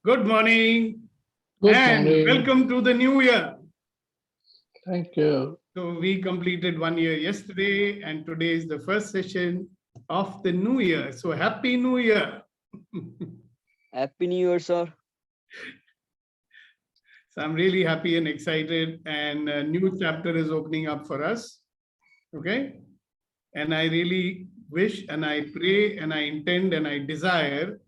Good morning Good and morning. welcome to the new year. Thank you. So we completed 1 year yesterday and today is the first session of the new year. So happy new year. Happy New Year, sir. So I'm really happy and excited, and a new chapter is opening up for us. Okay. And I really wish and I pray and I intend and I desire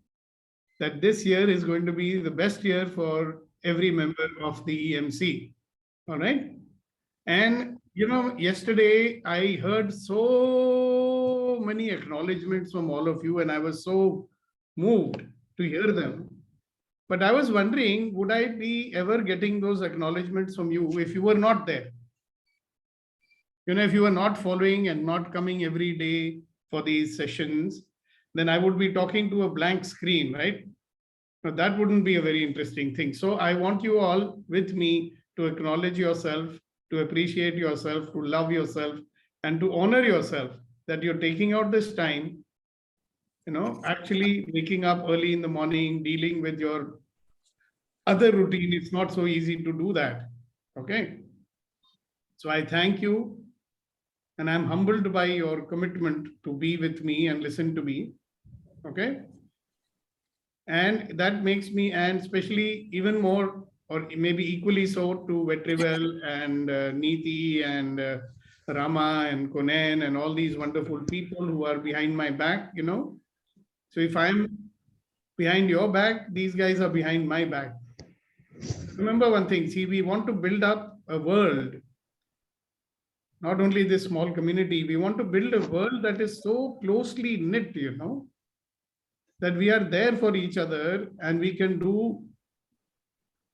that this year is going to be the best year for every member of the EMC. All right. And yesterday I heard so many acknowledgements from all of you, and I was so moved to hear them. But I was wondering, would I be ever getting those acknowledgements from you if you were not there? If you were not following and not coming every day for these sessions, then I would be talking to a blank screen, right? Now, that wouldn't be a very interesting thing. So I want you all with me to acknowledge yourself, to appreciate yourself, to love yourself, and to honor yourself that you're taking out this time, actually waking up early in the morning, dealing with your other routine. It's not so easy to do that. Okay. So I thank you. And I'm humbled by your commitment to be with me and listen to me. Okay. And that makes me, and especially even more, or maybe equally so, to Vetrivel and Neeti and Rama and Konen and all these wonderful people who are behind my back, So if I'm behind your back, these guys are behind my back. Remember one thing, see, we want to build up a world, not only this small community, we want to build a world that is so closely knit, that we are there for each other and we can do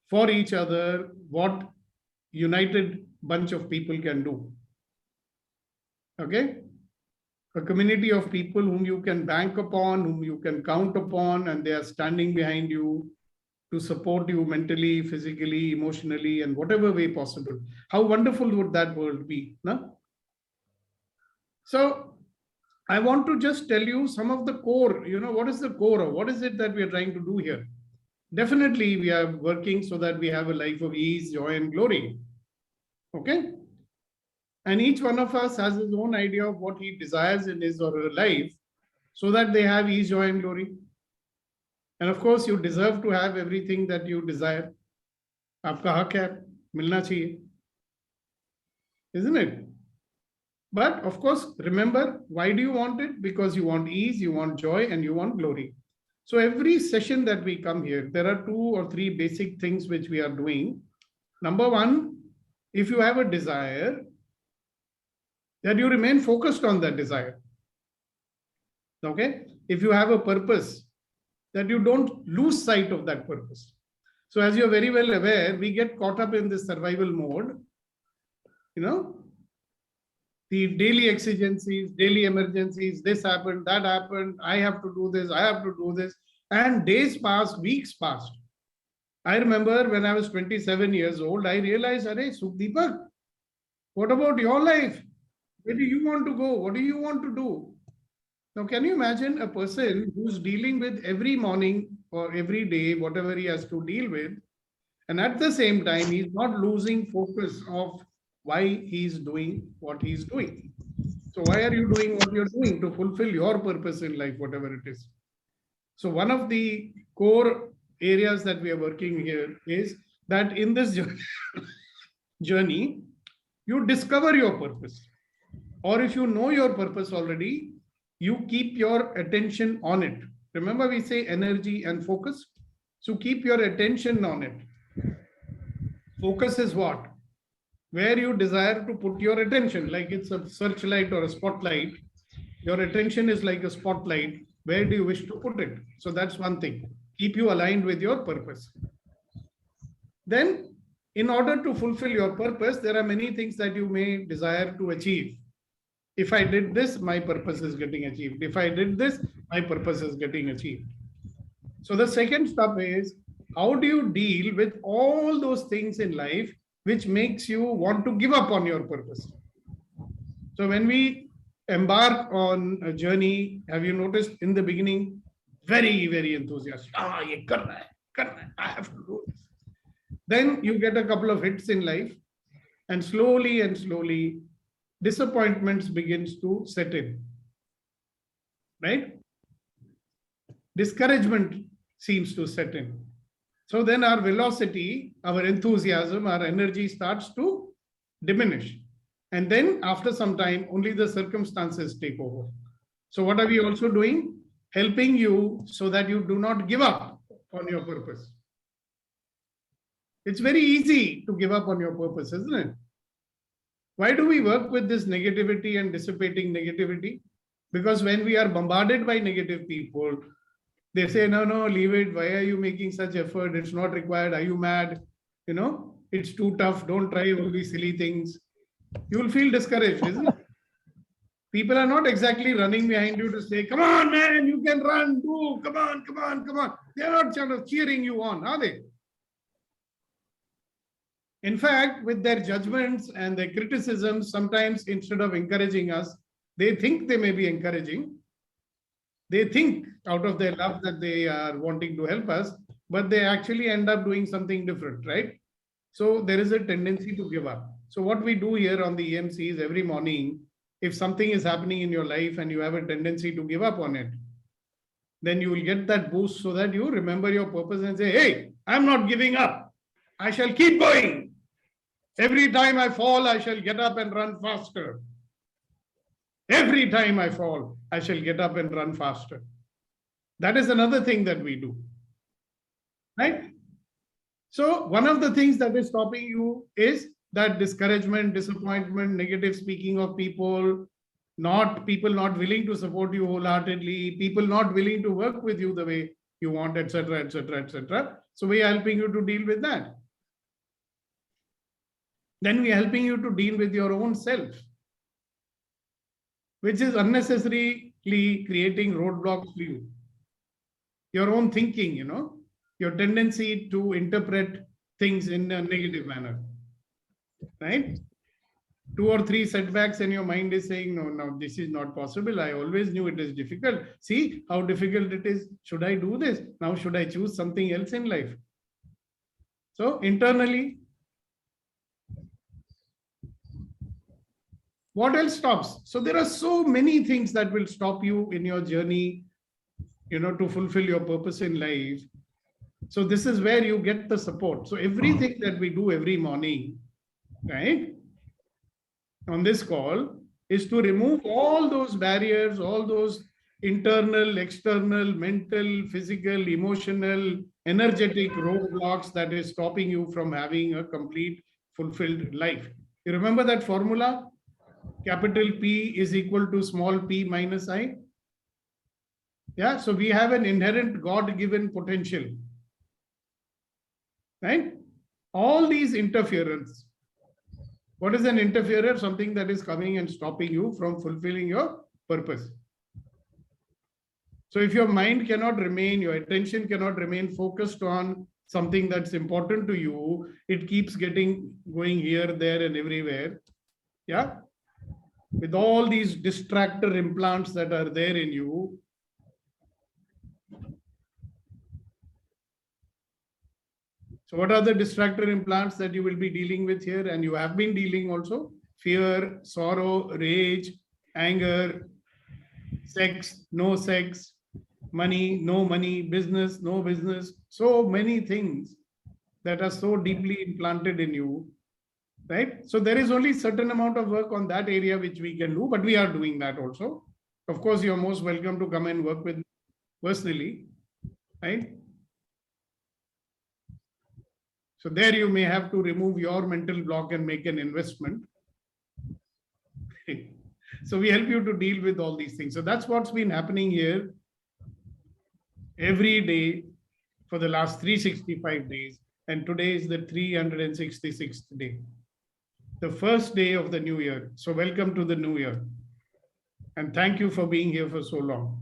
for each other what united bunch of people can do. Okay? A community of people whom you can bank upon, whom you can count upon, and they are standing behind you to support you mentally, physically, emotionally, and whatever way possible. How wonderful would that world be? No? So I want to just tell you some of the core, what is the core of what is it that we are trying to do here? Definitely, we are working so that we have a life of ease, joy, and glory. Okay? And each one of us has his own idea of what he desires in his or her life so that they have ease, joy, and glory. And of course, you deserve to have everything that you desire. Aapka hak hai, milna chahiye. Isn't it? But of course, remember, why do you want it? Because you want ease, you want joy, and you want glory. So every session that we come here, there are 2 or 3 basic things which we are doing. Number one, if you have a desire, that you remain focused on that desire. Okay? If you have a purpose, that you don't lose sight of that purpose. So as you're very well aware, we get caught up in this survival mode, the daily exigencies, daily emergencies, this happened, that happened, I have to do this, I have to do this. And days passed, weeks passed. I remember when I was 27 years old, I realized, Arey, Sukhdeepak, what about your life? Where do you want to go? What do you want to do? Now, can you imagine a person who's dealing with every morning or every day, whatever he has to deal with, and at the same time, he's not losing focus of why he's doing what he's doing. So why are you doing what you're doing? To fulfill your purpose in life, whatever it is. So one of the core areas that we are working here is that in this journey, you discover your purpose. Or if you know your purpose already, you keep your attention on it. Remember, we say energy and focus. So keep your attention on it. Focus is what? Where you desire to put your attention, like it's a searchlight or a spotlight. Your attention is like a spotlight. Where do you wish to put it? So that's one thing. Keep you aligned with your purpose. Then, in order to fulfill your purpose, there are many things that you may desire to achieve. If I did this, my purpose is getting achieved. If I did this, my purpose is getting achieved. So the second step is, how do you deal with all those things in life which makes you want to give up on your purpose? So when we embark on a journey, have you noticed in the beginning, very, very enthusiastic. Ye karna hai. I have to do this. Then you get a couple of hits in life, and slowly, disappointments begins to set in. Right? Discouragement seems to set in. So then our velocity, our enthusiasm, our energy starts to diminish. And then after some time, only the circumstances take over. So what are we also doing? Helping you so that you do not give up on your purpose. It's very easy to give up on your purpose, isn't it? Why do we work with this negativity and dissipating negativity? Because when we are bombarded by negative people, they say, no, leave it. Why are you making such effort? It's not required. Are you mad? It's too tough. Don't try all these silly things. You will feel discouraged, isn't it? People are not exactly running behind you to say, come on, man, you can run, do, come on. They are not kind of cheering you on, are they? In fact, with their judgments and their criticisms, sometimes instead of encouraging us, they think they may be encouraging. They think out of their love that they are wanting to help us, but they actually end up doing something different, right? So there is a tendency to give up. So what we do here on the EMC is every morning, if something is happening in your life and you have a tendency to give up on it, then you will get that boost so that you remember your purpose and say, hey, I'm not giving up. I shall keep going. Every time I fall, I shall get up and run faster. Every time I fall, I shall get up and run faster. That is another thing that we do. Right? So one of the things that is stopping you is that discouragement, disappointment, negative speaking of people not willing to support you wholeheartedly, people not willing to work with you the way you want, etc., etc., etc. So we are helping you to deal with that. Then we are helping you to deal with your own self, which is unnecessarily creating roadblocks for you. Your own thinking, your tendency to interpret things in a negative manner, right? 2 or 3 setbacks and your mind is saying, no, this is not possible. I always knew it is difficult. See how difficult it is. Should I do this? Now should I choose something else in life? So internally, what else stops? So there are so many things that will stop you in your journey, to fulfill your purpose in life. So this is where you get the support. So everything that we do every morning, right, on this call is to remove all those barriers, all those internal, external, mental, physical, emotional, energetic roadblocks that is stopping you from having a complete, fulfilled life. You remember that formula? Capital P is equal to small p minus I. Yeah, so we have an inherent God-given potential. Right? All these interference. What is an interferer? Something that is coming and stopping you from fulfilling your purpose. So if your mind cannot remain, your attention cannot remain focused on something that's important to you, it keeps going here, there, and everywhere. Yeah. With all these distractor implants that are there in you. So what are the distractor implants that you will be dealing with here? And you have been dealing also? Fear, sorrow, rage, anger, sex, no sex, money, no money, business, no business. So many things that are so deeply implanted in you, right? So there is only certain amount of work on that area which we can do, but we are doing that also. Of course, you're most welcome to come and work with personally, right? So there you may have to remove your mental block and make an investment. So we help you to deal with all these things. So that's what's been happening here every day for the last 365 days. And today is the 366th day, the first day of the new year. So welcome to the new year. And thank you for being here for so long.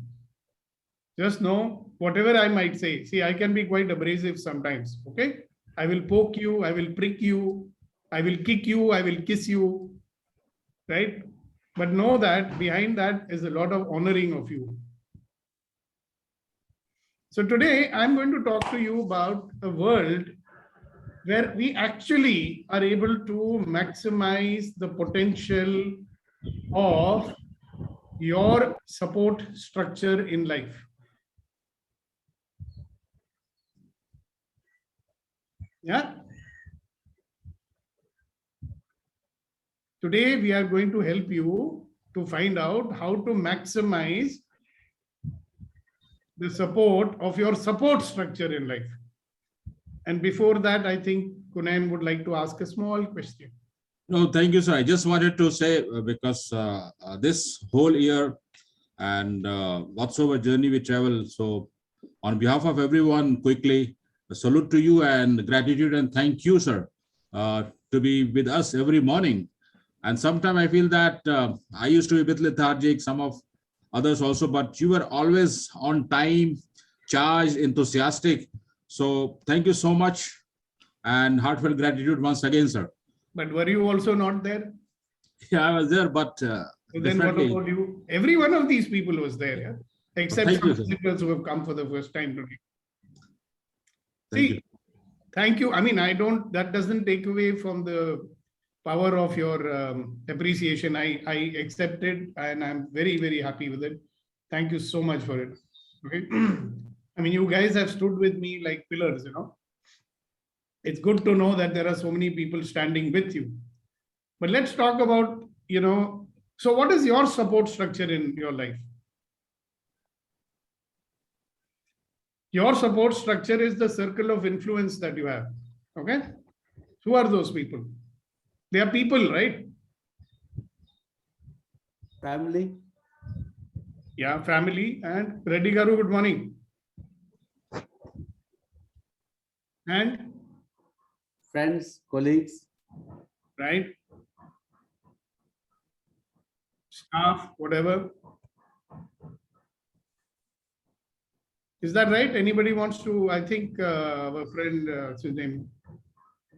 Just know, whatever I might say, see, I can be quite abrasive sometimes, okay? I will poke you, I will prick you, I will kick you, I will kiss you, right? But know that behind that is a lot of honoring of you. So today I'm going to talk to you about a world where we actually are able to maximize the potential of your support structure in life. Yeah. Today we are going to help you to find out how to maximize the support of your support structure in life. And before that, I think Kunayan would like to ask a small question. No, thank you, sir. I just wanted to say because this whole year and whatsoever journey we travel, so on behalf of everyone, quickly, a salute to you and gratitude and thank you, sir, to be with us every morning. And sometimes I feel that I used to be a bit lethargic, some of others also, but you were always on time, charged, enthusiastic. So thank you so much and heartfelt gratitude once again, sir. But were you also not there? Yeah, I was there, but So then what definitely. about you? Every one of these people was there, yeah? Except Thank some you, sir. visitors who have come for the first time today. Thank you. Thank you. I mean, that doesn't take away from the power of your appreciation. I accept it and I'm very, very happy with it. Thank you so much for it. Okay. I mean, you guys have stood with me like pillars, It's good to know that there are so many people standing with you. But let's talk about, so what is your support structure in your life? Your support structure is the circle of influence that you have. Okay. Who are those people? They are people, right? Family, Yeah, family. And Reddy Garu, good morning. And friends, colleagues, right, staff, whatever. Is that right? Anybody wants to? I think our friend, what's his name,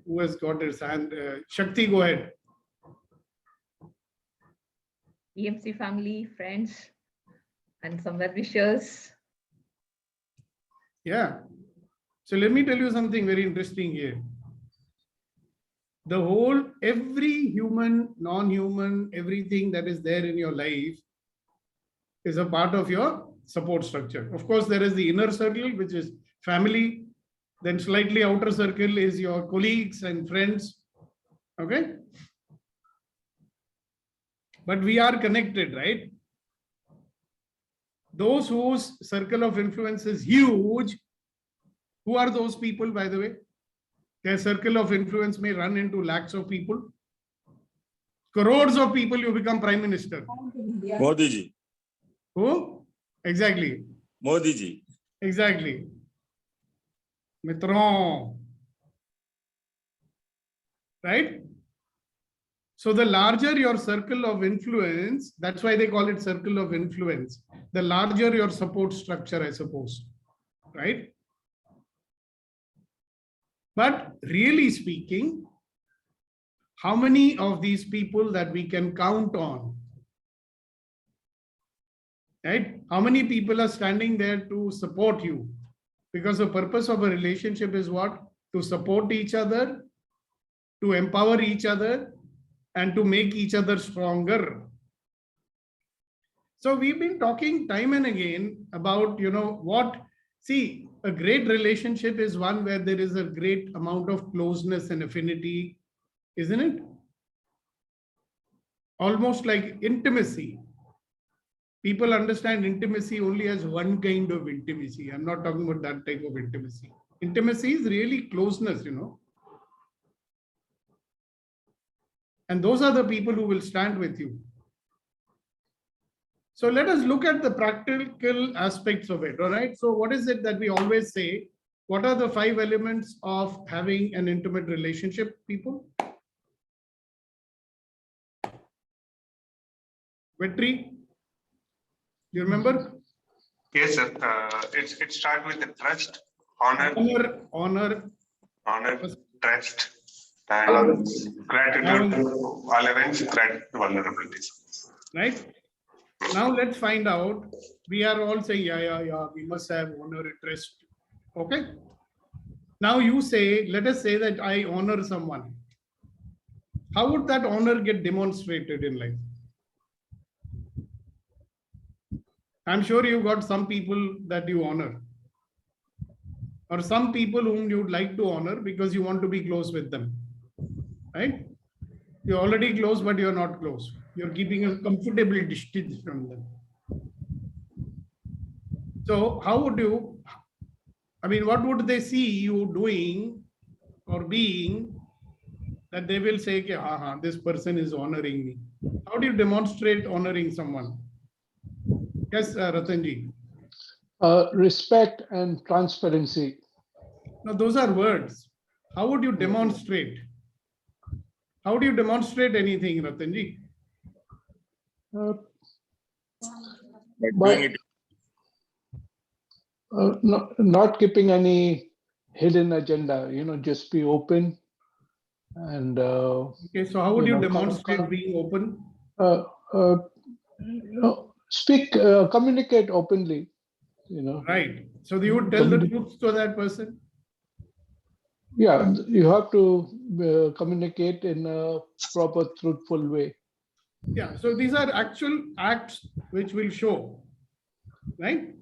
who has got his hand? Shakti, go ahead. EMC family, friends, and some well-wishers. Yeah. So let me tell you something very interesting here. Every human, non-human, everything that is there in your life is a part of your support structure. Of course, there is the inner circle, which is family. Then slightly outer circle is your colleagues and friends. Okay. But we are connected, right? Those whose circle of influence is huge, who are those people, by the way? Their circle of influence may run into lakhs of people. Crores of people, you become prime minister. Modi ji. Who? Exactly. Modi ji. Exactly. Mitron. Right? So the larger your circle of influence, that's why they call it circle of influence, the larger your support structure, I suppose. Right? But really speaking, how many of these people that we can count on? Right? How many people are standing there to support you? Because the purpose of a relationship is what? To support each other, to empower each other, and to make each other stronger. So we've been talking time and again about, see, a great relationship is one where there is a great amount of closeness and affinity, isn't it? Almost like intimacy. People understand intimacy only as one kind of intimacy. I'm not talking about that type of intimacy. Intimacy is really closeness, And those are the people who will stand with you. So let us look at the practical aspects of it, all right? So what is it that we always say? What are the 5 elements of having an intimate relationship, people? Vetri, you remember? Yes, sir. It starts with the trust, honor, Honor, trust, and gratitude, tolerance, gratitude, vulnerabilities. right? Now let's find out. We are all saying, yeah, we must have honor, trust. Okay. Now you say, let us say that I honor someone. How would that honor get demonstrated in life? I'm sure you got some people that you honor, or some people whom you would like to honor because you want to be close with them, right? You're already close, but you're not close. You're keeping a comfortable distance from them. So how would you, I mean, what would they see you doing or being that they will say, this person is honoring me? How do you demonstrate honoring someone? Yes, Ratanji. Respect and transparency. Now, those are words. How would you demonstrate? How do you demonstrate anything, Ratanji? Uh, But But- doing it, not keeping any hidden agenda, just be open and Okay, so how would you You know, demonstrate being open? communicate openly, Right. So you would tell the truth to that person. Yeah, you have to communicate in a proper, truthful way. Yeah. So these are actual acts which will show, right?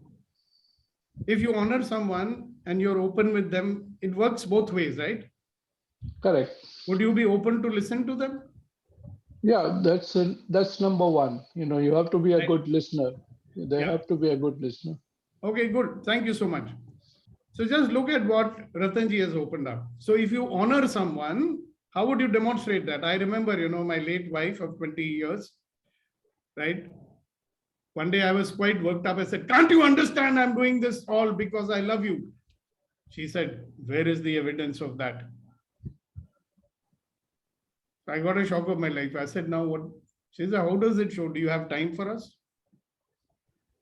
If you honor someone and you're open with them, it works both ways, right? Correct. Would you be open to listen to them? Yeah, that's number one. You have to be a Right. good listener. They Yeah. have to be a good listener. Okay, good. Thank you so much. So just look at what Ratanji has opened up. So if you honor someone, how would you demonstrate that? I remember, my late wife of 20 years, right? One day I was quite worked up. I said, can't you understand I'm doing this all because I love you? She said, where is the evidence of that? I got a shock of my life. I said, now what? She said, how does it show? Do you have time for us?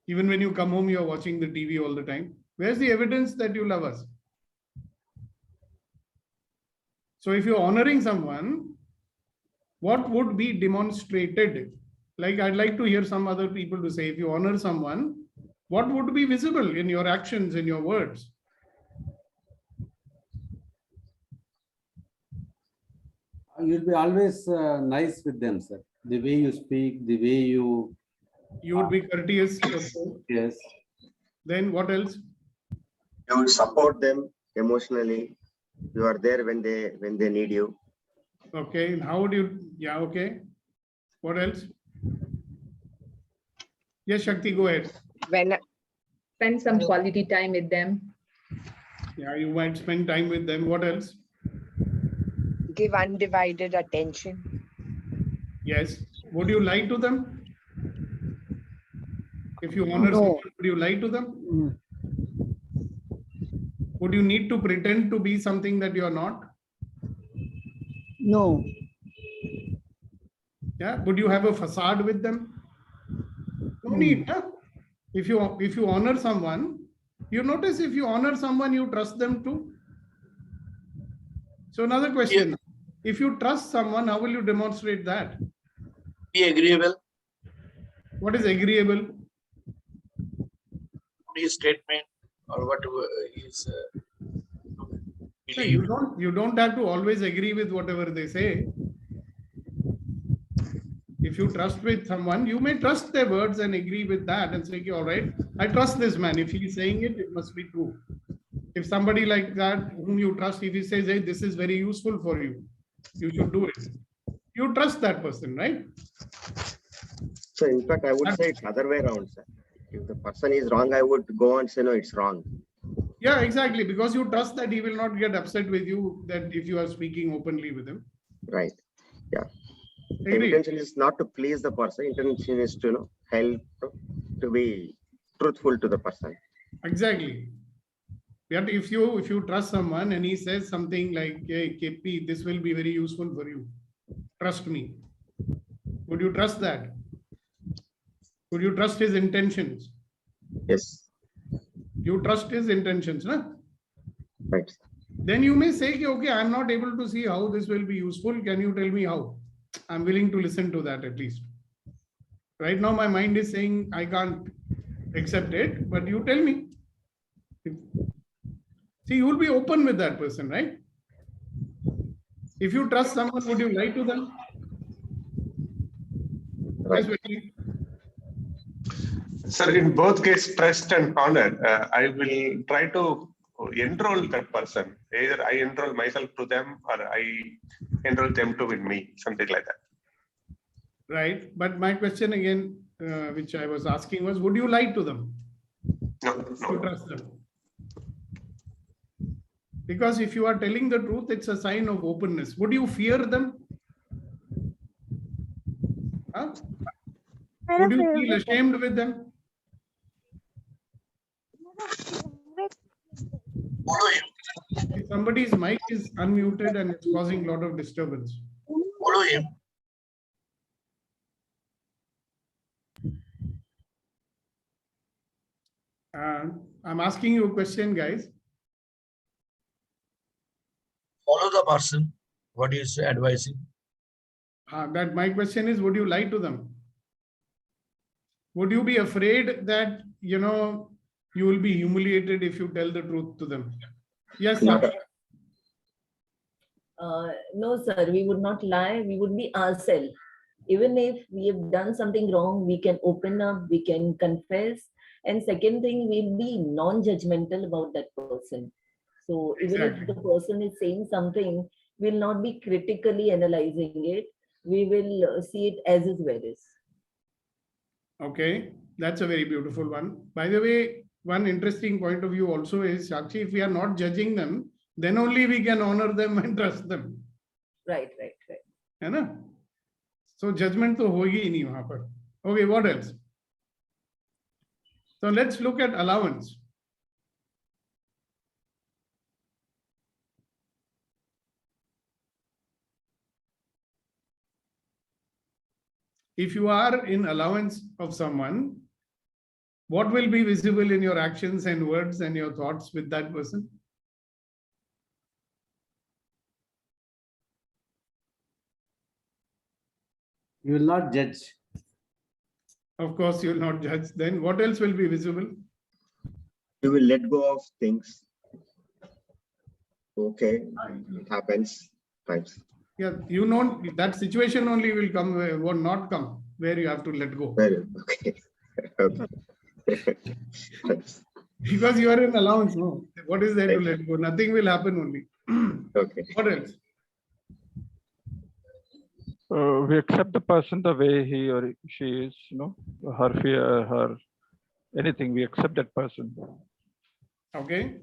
Even when you come home, you're watching the TV all the time. Where's the evidence that you love us? So if you're honoring someone, what would be demonstrated? Like I'd like to hear some other people to say, if you honor someone, what would be visible in your actions, in your words? You'll be always nice with them, sir. The way you speak, the way you, You would be courteous. Okay. yes. Then what else? You would support them emotionally. You are there when they need you. Okay. And how would you? Yeah. Okay. What else? Yes, Shakti, go ahead. Spend some quality time with them. Yeah, you might spend time with them. What else? Give undivided attention. Yes. Would you lie to them? If you honor No. someone, would you lie to them? Would you need to pretend to be something that you are not? No. Yeah. Would you have a facade with them? No need. Huh? If you honor someone, you notice if you honor someone, you trust them too. So another question. If you trust someone, how will you demonstrate that? Be agreeable What is agreeable? to his statement or whatever is So you don't have to always agree with whatever they say. If you trust with someone, you may trust their words and agree with that and say, okay, all right, I trust this man. If he's saying it, it must be true. If somebody like that whom you trust, if he says, hey, this is very useful for you, you should do it. You trust that person, right? So in fact, I would say it's other way around, sir. If the person is wrong, I would go and say, no, it's wrong. Yeah, exactly. Because you trust that he will not get upset with you, that if you are speaking openly with him. Right. Yeah. The Agree. intention is not to please the person. Intention is to help to be truthful to the person. Exactly. But if you trust someone and he says something like, hey, KP, this will be very useful for you. Trust me. Would you trust that? Would you trust his intentions? Yes. You trust his intentions, no? Right. Then you may say, okay, I'm not able to see how this will be useful. Can you tell me how? I'm willing to listen to that at least. Right now, my mind is saying I can't accept it, but you tell me. See, you will be open with that person, right? If you trust someone, would you lie to them? Right. Yes, Vicky. Sir, in both case, trust and honor, I will try to enroll that person. Either I enroll myself to them or I enroll them to with me, something like that. Right. But my question again, which I was asking was, would you lie to them? No, To no. trust them? Because if you are telling the truth, it's a sign of openness. Would you fear them? Huh? Would you feel ashamed with them? Follow him. If somebody's mic is unmuted and it's causing a lot of disturbance. Follow him. I'm asking you a question, guys. Follow the person. What is advising? That my question is, would you lie to them? Would you be afraid that, you will be humiliated if you tell the truth to them? Yes, No. sir. No, sir, we would not lie. We would be ourselves. Even if we have done something wrong, we can open up, we can confess. And second thing, we'll be non-judgmental about that person. So even if Exactly. the person is saying something, we'll not be critically analyzing it. We will see it as is where is. Okay, that's a very beautiful one. By the way, one interesting point of view also is, Sakshi, if we are not judging them, then only we can honor them and trust them. Right. है ना? So judgment तो होगी ही नहीं वहां पर. Okay, what else? So let's look at allowance. If you are in allowance of someone, what will be visible in your actions and words and your thoughts with that person? You will not judge. Of course, you will not judge. Then what else will be visible? You will let go of things. Okay, it happens times. Yeah, that situation only will come, will not come, where you have to let go. Well, okay. Okay. Because you are in allowance, no? What is there to let go? Nothing will happen only. Okay. What else? We accept the person the way he or she is, her fear, her anything, we accept that person. Okay.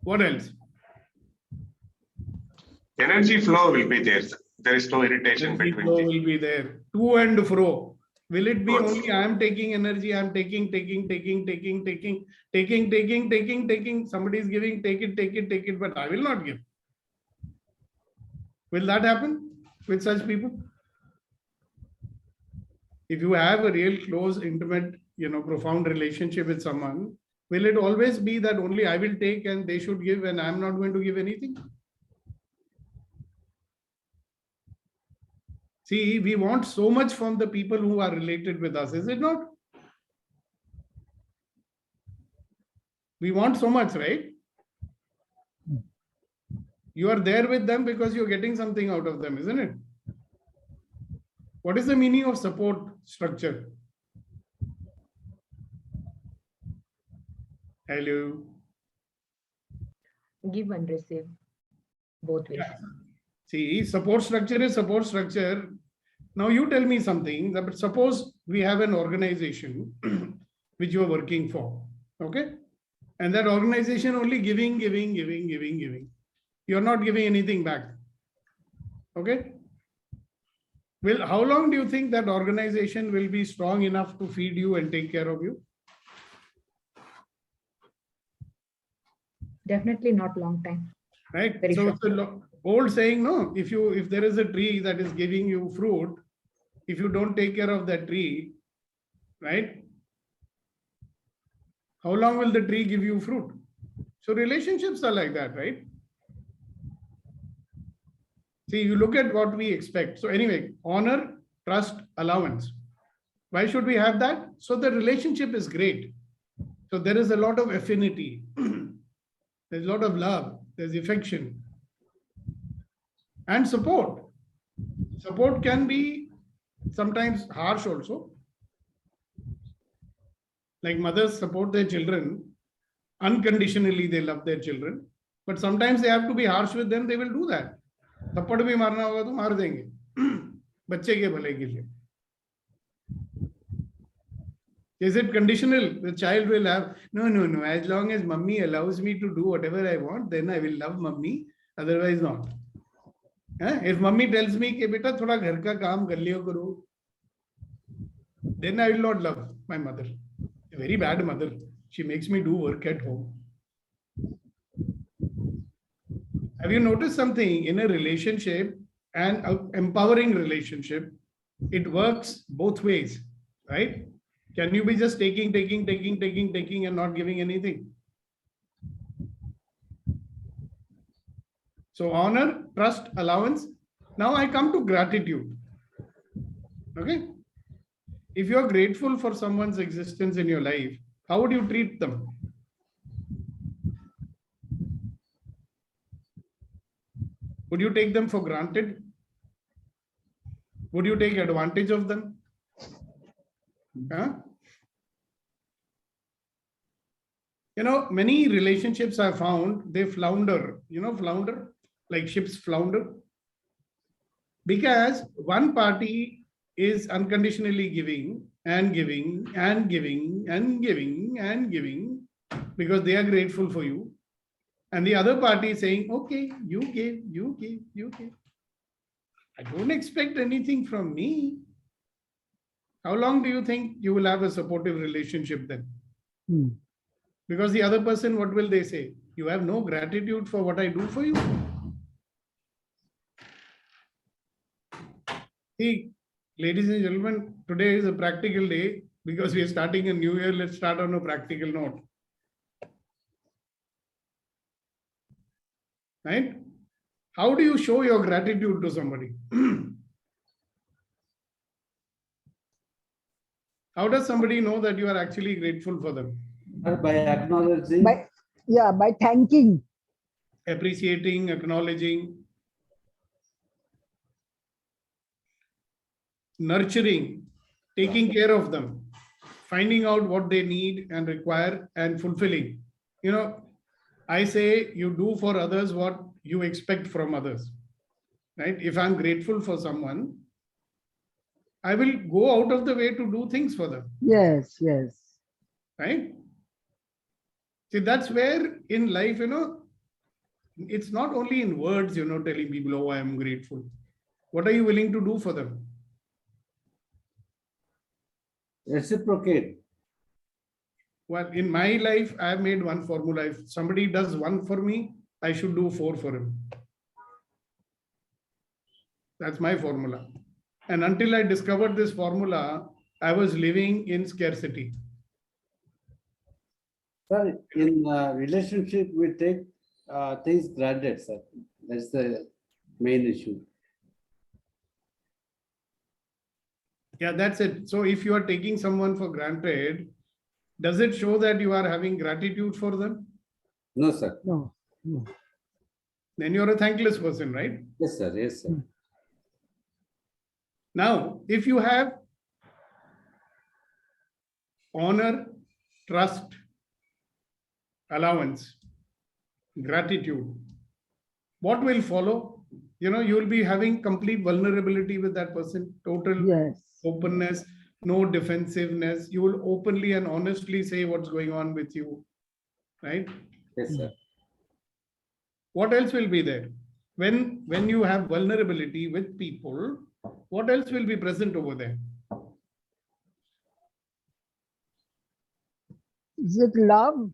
What else? Energy flow will be there. There is no irritation Energy between flow the will be there. To and fro. Will it be Yes. only I am taking energy, I am taking. Somebody is giving, take it, but I will not give. Will that happen with such people? If you have a real close, intimate, profound relationship with someone, will it always be that only I will take and they should give and I'm not going to give anything? See, we want so much from the people who are related with us, is it not? We want so much, right? You are there with them because you're getting something out of them, isn't it? What is the meaning of support structure? Hello. Give and receive. Both ways. Yeah. See, support structure is support structure. Now you tell me something, that suppose we have an organization which you are working for, okay? And that organization only giving. You're not giving anything back, okay? Well, how long do you think that organization will be strong enough to feed you and take care of you? Definitely not long time. Right? Very So short. it's an old saying, no, if there is a tree that is giving you fruit, if you don't take care of that tree, right? How long will the tree give you fruit? So relationships are like that, right? See, you look at what we expect. So anyway, honor, trust, allowance. Why should we have that? So the relationship is great. So there is a lot of affinity. There's a lot of love. There's affection. And support. Support can be sometimes harsh also. Like mothers support their children. Unconditionally, they love their children. But sometimes they have to be harsh with them. They will do that. थप्पड़ भी मारना होगा तो मार देंगे बच्चे के भले के लिए. Is it conditional? The child will have no. As long as mummy allows me to do whatever I want, then I will love mummy. Otherwise, not. If mummy tells me कि बेटा थोड़ा घर का काम कर लियो करो, then I will not love my mother. A very bad mother. She makes me do work at home. Have you noticed something in a relationship, and an empowering relationship? It works both ways, right? Can you be just taking and not giving anything? So honor, trust, allowance. Now I come to gratitude. Okay. If you're grateful for someone's existence in your life, how would you treat them? Would you take them for granted? Would you take advantage of them? You know, many relationships I found, they flounder. You know, flounder, like ships flounder. Because one party is unconditionally giving because they are grateful for you. And the other party is saying, okay, you gave. I don't expect anything from me. How long do you think you will have a supportive relationship then? Because the other person, what will they say? You have no gratitude for what I do for you. See, ladies and gentlemen, today is a practical day because we are starting a new year. Let's start on a practical note. Right? How do you show your gratitude to somebody? How does somebody know that you are actually grateful for them? By acknowledging. By thanking. Appreciating, acknowledging, nurturing, taking care of them, finding out what they need and require and fulfilling. You know, I say you do for others what you expect from others, right? If I'm grateful for someone, I will go out of the way to do things for them. Yes. Right? See, that's where in life, you know, it's not only in words, you know, telling people, oh, I am grateful. What are you willing to do for them? Reciprocate. Well, in my life, I have made one formula. If somebody does one for me, I should do 4 for him. That's my formula. And until I discovered this formula, I was living in scarcity. Sir, in relationship, we take things granted, sir. That's the main issue. Yeah, that's it. So if you are taking someone for granted, does it show that you are having gratitude for them? No, sir. No. Then you're a thankless person, right? Yes, sir. Yes, sir. Now, if you have honor, trust, allowance, gratitude, what will follow? You know, you will be having complete vulnerability with that person, total openness, no defensiveness. You will openly and honestly say what's going on with you, right? Yes, sir. What else will be there? When you have vulnerability with people, what else will be present over there? Is it love?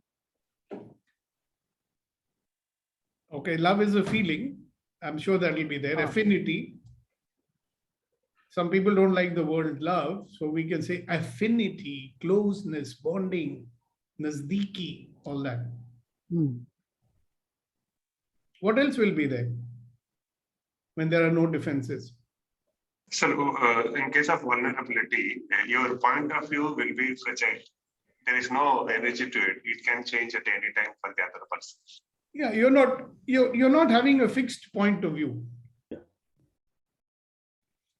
Okay, love is a feeling. I'm sure that will be there. Affinity. Some people don't like the word love, so we can say affinity, closeness, bonding, nazdiki, all that. What else will be there when there are no defenses? So, in case of vulnerability, your point of view will be fragile. There is no energy to it. It can change at any time for the other person. Yeah, you're not having a fixed point of view.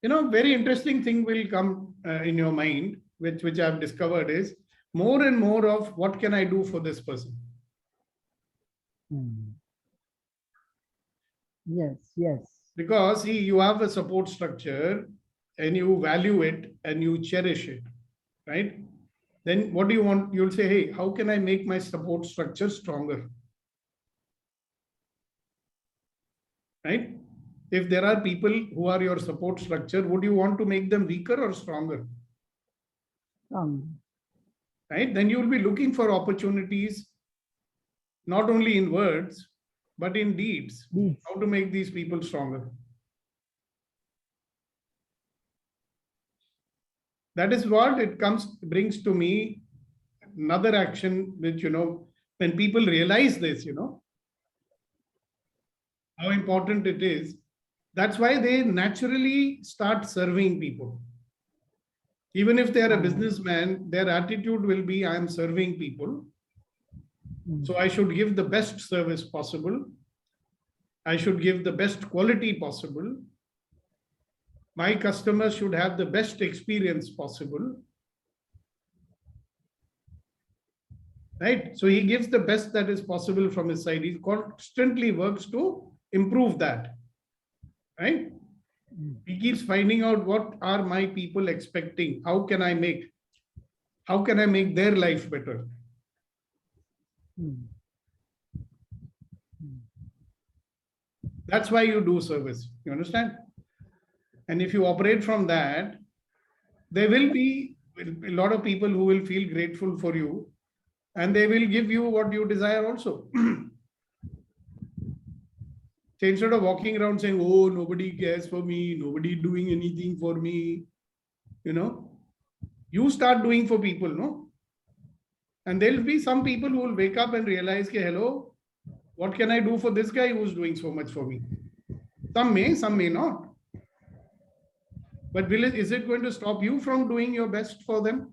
You know, very interesting thing will come in your mind, which I've discovered is more and more of what can I do for this person? Yes, yes. Because see, you have a support structure and you value it and you cherish it, right? Then what do you want? You'll say, hey, how can I make my support structure stronger? Right? If there are people who are your support structure, would you want to make them weaker or stronger? Right? Then you will be looking for opportunities, not only in words, but in deeds, how to make these people stronger. That is what it brings to me another action, which, when people realize this, how important it is, that's why they naturally start serving people. Even if they are a businessman, their attitude will be, I am serving people. So I should give the best service possible. I should give the best quality possible. My customers should have the best experience possible. Right? So he gives the best that is possible from his side. He constantly works to improve that. Right? He keeps finding out what are my people expecting? How can I make their life better? That's why you do service. You understand? And if you operate from that, there will be a lot of people who will feel grateful for you and they will give you what you desire also. So instead of walking around saying, oh, nobody cares for me, nobody doing anything for me, you start doing for people, no? And there will be some people who will wake up and realize, hello, what can I do for this guy who's doing so much for me? Some may not. But is it going to stop you from doing your best for them?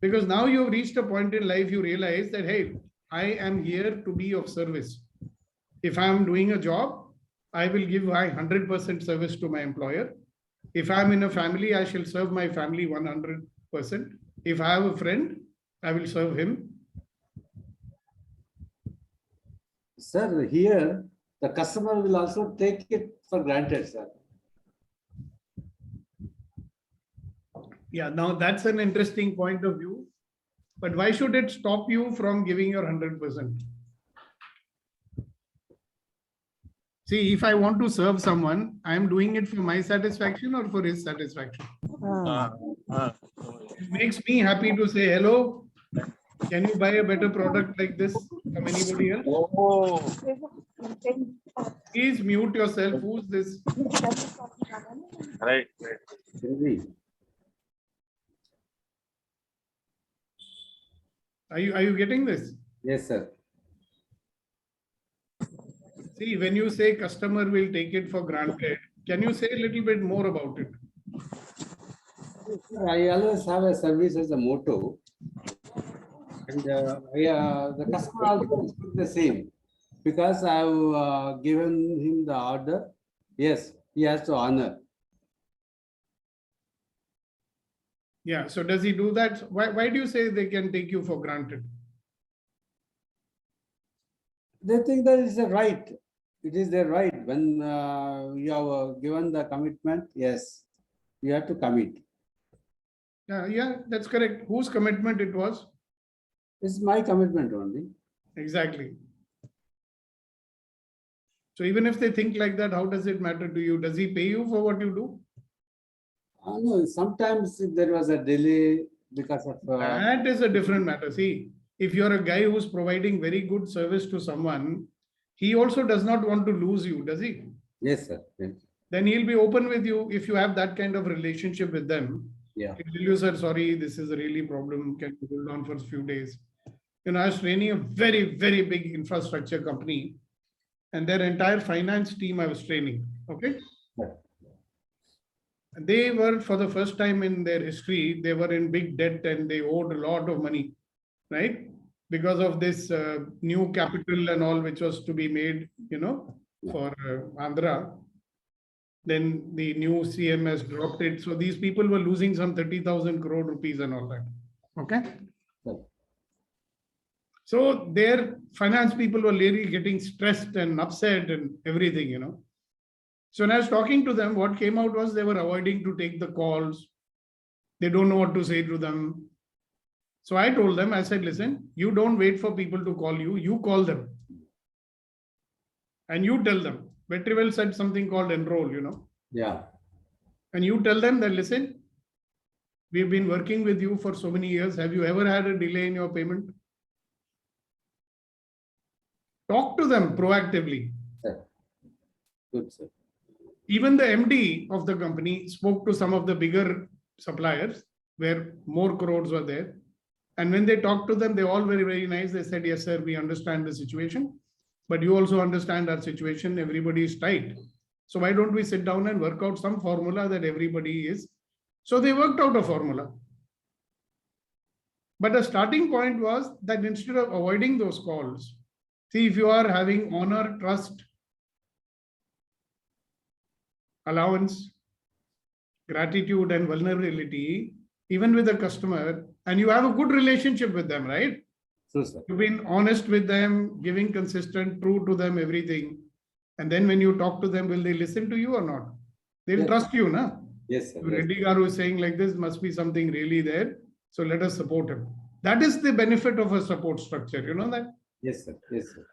Because now you've reached a point in life, you realize that, hey, I am here to be of service. If I'm doing a job, I will give my 100% service to my employer. If I'm in a family, I shall serve my family 100%. If I have a friend, I will serve him. Sir, here, the customer will also take it for granted, sir. Yeah, now that's an interesting point of view. But why should it stop you from giving your 100%? See, if I want to serve someone, I am doing it for my satisfaction or for his satisfaction. It makes me happy to say, hello, can you buy a better product like this from anybody else? Please mute yourself. Who's this? Right. Are you getting this? Yes, sir. See, when you say customer will take it for granted, can you say a little bit more about it? I always have a service as a motto. And the customer also expects the same. Because I've given him the order, yes, he has to honor. Yeah, so does he do that? Why do you say they can take you for granted? They think that it's a right. It is their right. When you have given the commitment, yes, you have to commit. Yeah, that's correct. Whose commitment it was? It's my commitment only. Exactly. So even if they think like that, how does it matter to you? Does he pay you for what you do? No, sometimes if there was a delay because of... that is a different matter. See, if you're a guy who's providing very good service to someone, he also does not want to lose you, does he? Yes, sir. Yes. Then he'll be open with you if you have that kind of relationship with them. Yeah. He'll tell you, sir, sorry, this is a really problem. Can you hold on for a few days? I was training a very, very big infrastructure company and their entire finance team I was training. Okay. they were, for the first time in their history, they were in big debt and they owed a lot of money, right? Because of this new capital and all, which was to be made, for Andhra. Then the new CM has dropped it. So these people were losing some 30,000 crore rupees and all that. Okay. So their finance people were really getting stressed and upset and everything. So when I was talking to them, what came out was they were avoiding to take the calls. They don't know what to say to them. So I told them, I said, listen, you don't wait for people to call you, you call them. And you tell them. Vetrivel said something called enroll, Yeah. And you tell them that, listen, we've been working with you for so many years. Have you ever had a delay in your payment? Talk to them proactively. Good, sir. Even the MD of the company spoke to some of the bigger suppliers where more crores were there. And when they talked to them, they all very, very nice. They said, yes, sir, we understand the situation, but you also understand our situation. Everybody is tight. So why don't we sit down and work out some formula that everybody is. So they worked out a formula. But the starting point was that instead of avoiding those calls, see, if you are having honor, trust, allowance, gratitude, and vulnerability, even with a customer, and you have a good relationship with them, right? True, sir. You've been honest with them, giving consistent, true to them, everything. And then when you talk to them, will they listen to you or not? They'll Yes. trust you, na? Yes, sir. Yes. Reddy Garu is saying like this, must be something really there. So let us support him. That is the benefit of a support structure. You know that? Yes, sir. Yes, sir.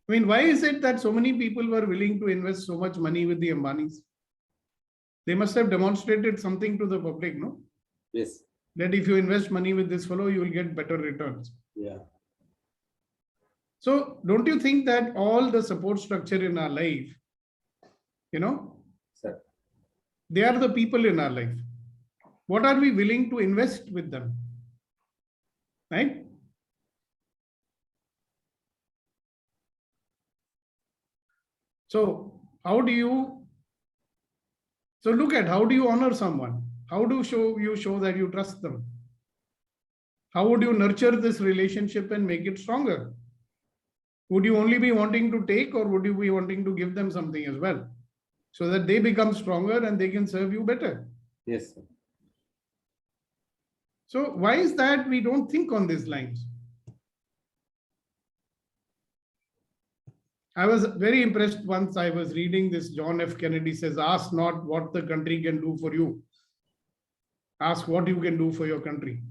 I mean, why is it that so many people were willing to invest so much money with the Ambanis? They must have demonstrated something to the public, no? Yes. That if you invest money with this fellow, you will get better returns. Yeah. So don't you think that all the support structure in our life, Sir. they are the people in our life. What are we willing to invest with them? Right? So how do you look at how do you honor someone? How do you show that you trust them? How would you nurture this relationship and make it stronger? Would you only be wanting to take, or would you be wanting to give them something as well, so that they become stronger and they can serve you better? Yes, sir. So why is that we don't think on these lines? I was very impressed once I was reading this. John F. Kennedy says, ask not what the country can do for you. Ask what you can do for your country.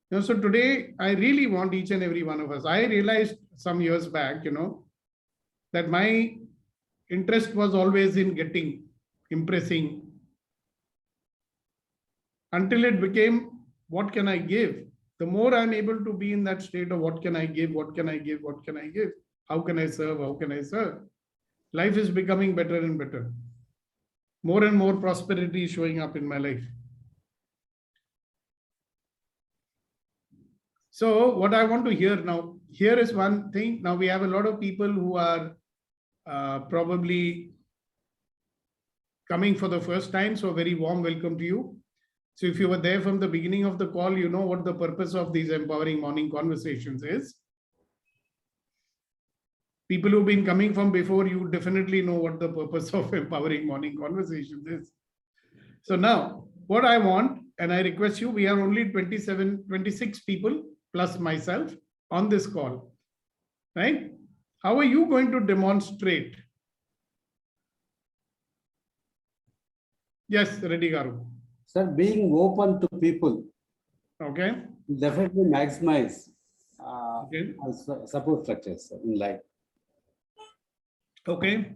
So today, I really want each and every one of us. I realized some years back, that my interest was always in getting, impressing, until it became, what can I give? The more I'm able to be in that state of what can I give, what can I give, what can I give? How can I serve? How can I serve? Life is becoming better and better. More and more prosperity is showing up in my life. So what I want to hear now, here is one thing. Now we have a lot of people who are probably coming for the first time. So very warm welcome to you. So if you were there from the beginning of the call, you know what the purpose of these empowering morning conversations is. People who've been coming from before, you definitely know what the purpose of empowering morning conversations is. So now what I want, and I request you, we are only 26 people plus myself on this call, right? How are you going to demonstrate? Yes, Reddy Garu. Sir, being open to people. Okay. Definitely maximize Okay. support structures in life. Okay.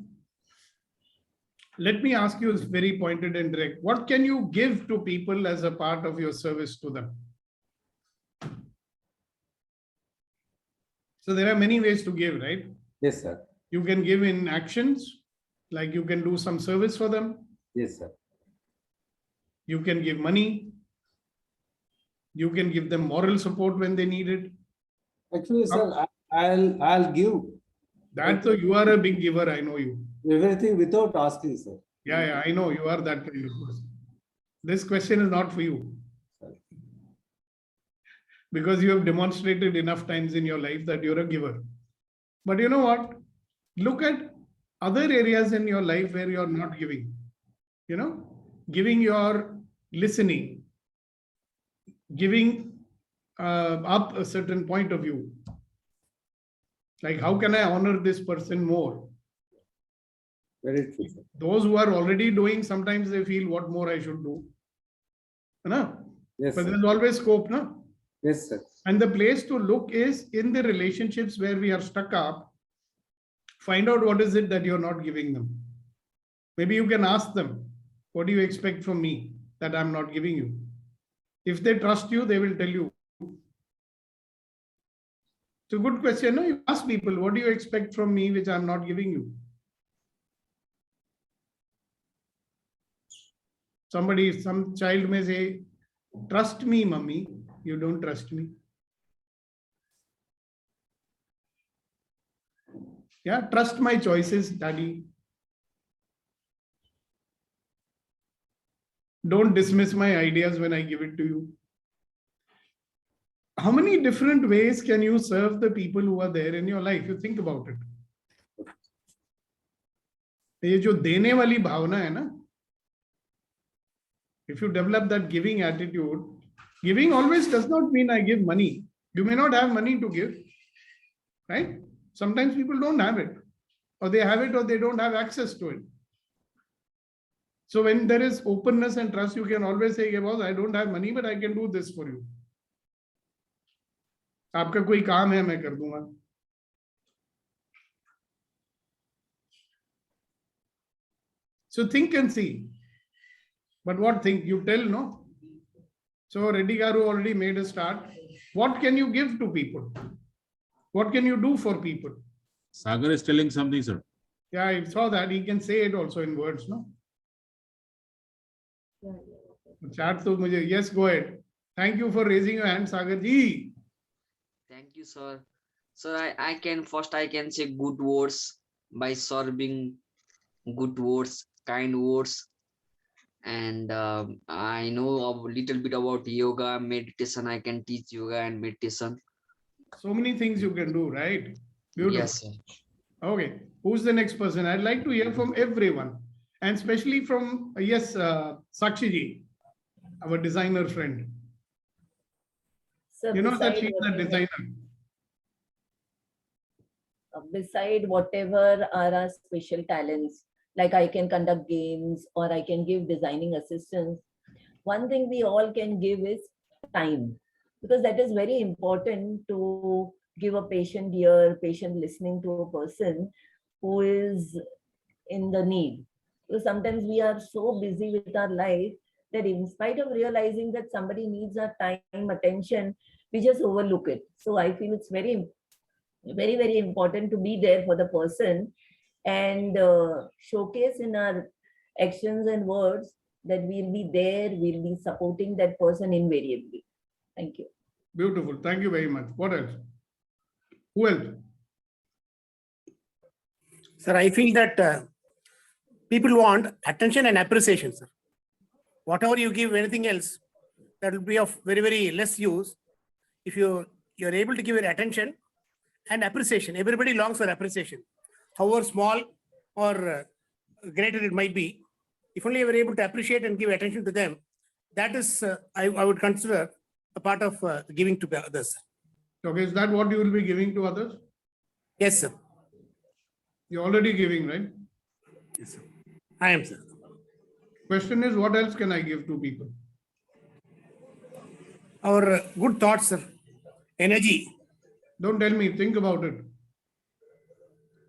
Let me ask you this very pointed and direct. What can you give to people as a part of your service to them? So there are many ways to give, right? Yes, sir. You can give in actions, like you can do some service for them. Yes, sir. You can give money. You can give them moral support when they need it. Actually, sir, I'll give. That's so you are a big giver, I know you. Everything without asking, sir. Yeah, I know you are that kind of person. This question is not for you. Because you have demonstrated enough times in your life that you're a giver. But you know what? Look at other areas in your life where you're not giving. You know, giving your listening, giving up a certain point of view. Like, how can I honor this person more? Very true. Those who are already doing, sometimes they feel what more I should do. No? Yes, But sir. there's always scope, no? Yes, sir. And the place to look is in the relationships where we are stuck up. Find out what is it that you're not giving them. Maybe you can ask them, what do you expect from me that I'm not giving you? If they trust you, they will tell you. It's a good question. No? You ask people, what do you expect from me which I'm not giving you? Some child may say, trust me, mummy. You don't trust me. Yeah, trust my choices, daddy. Don't dismiss my ideas when I give it to you. How many different ways can you serve the people who are there in your life? You think about it. ये जो देने वाली भावना है ना, if you develop that giving attitude, giving always does not mean I give money. You may not have money to give, right? Sometimes people don't have it, or they have it, or they don't have access to it. So when there is openness and trust, you can always say, boss, I don't have money, but I can do this for you. आपका कोई काम है, मैं कर दूंगा. So think and see. But what think? You tell, no? So Reddy Garu already made a start. What can you give to people? What can you do for people? Sagar is telling something, sir. Yeah, I saw that. He can say it also in words, no? Chat to mujhe. Yes, go ahead. Thank you for raising your hand, Sagar ji. Thank you, sir. Sir, I can say good words by serving good words, kind words. And I know a little bit about yoga, meditation. I can teach yoga and meditation. So many things you can do, right? Beautiful. Yes, sir. Okay. Who's the next person? I'd like to hear from everyone. And especially from, Sakshi ji, our designer friend. So You know that beside she's a designer. Beside whatever are our special talents, like I can conduct games or I can give designing assistance, one thing we all can give is time, because that is very important to give a patient ear, patient listening to a person who is in the need. Because sometimes we are so busy with our life that in spite of realizing that somebody needs our time, attention, we just overlook it. So I feel it's very, very important to be there for the person and showcase in our actions and words that we'll be there, we'll be supporting that person invariably. Thank you. Beautiful. Thank you very much. What else? Who else? Sir, I feel that people want attention and appreciation, sir. Whatever you give anything else, that will be of very less use. If you're able to give it attention and appreciation, everybody longs for appreciation, however small or greater it might be. If only you are able to appreciate and give attention to them, that is, I would consider a part of giving to others. Okay, is that what you will be giving to others? Yes, sir. You're already giving, right? Yes, sir. I am, sir. Question is, what else can I give to people? Our good thoughts, sir. Energy. Don't tell me, think about it.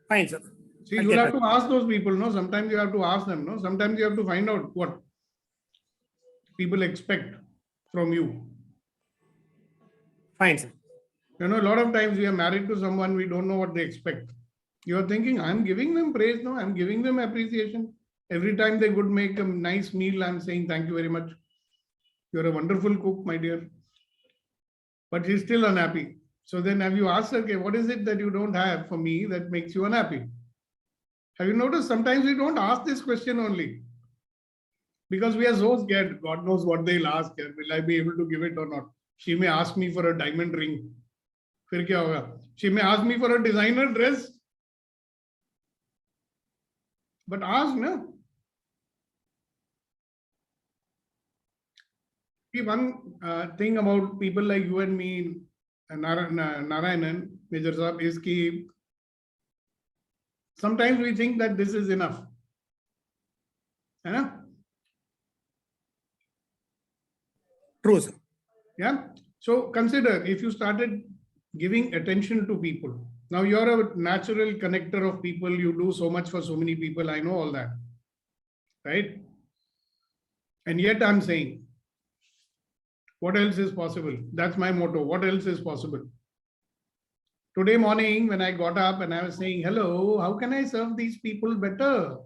Fine, sir. See, you'll have to ask those people, no? Sometimes you have to ask them, no? Sometimes you have to find out what people expect from you. Fine, sir. You know, a lot of times we are married to someone, we don't know what they expect. You are thinking, I'm giving them praise, no? I'm giving them appreciation. Every time they would make a nice meal, I'm saying, thank you very much. You're a wonderful cook, my dear. But she's still unhappy. So then have you asked her, okay, what is it that you don't have for me that makes you unhappy? Have you noticed sometimes we don't ask this question only because we are so scared. God knows what they'll ask. Will I be able to give it or not? She may ask me for a diamond ring. फिर क्या होगा? She may ask me for a designer dress. But ask, no? See, one thing about people like you and me, Narayanan, Major Saab, is that sometimes we think that this is enough. Right? True, sir. Yeah. So consider if you started giving attention to people. Now you're a natural connector of people. You do so much for so many people. I know all that. Right? And yet I'm saying, what else is possible? That's my motto. What else is possible? Today morning, when I got up and I was saying, hello, how can I serve these people better?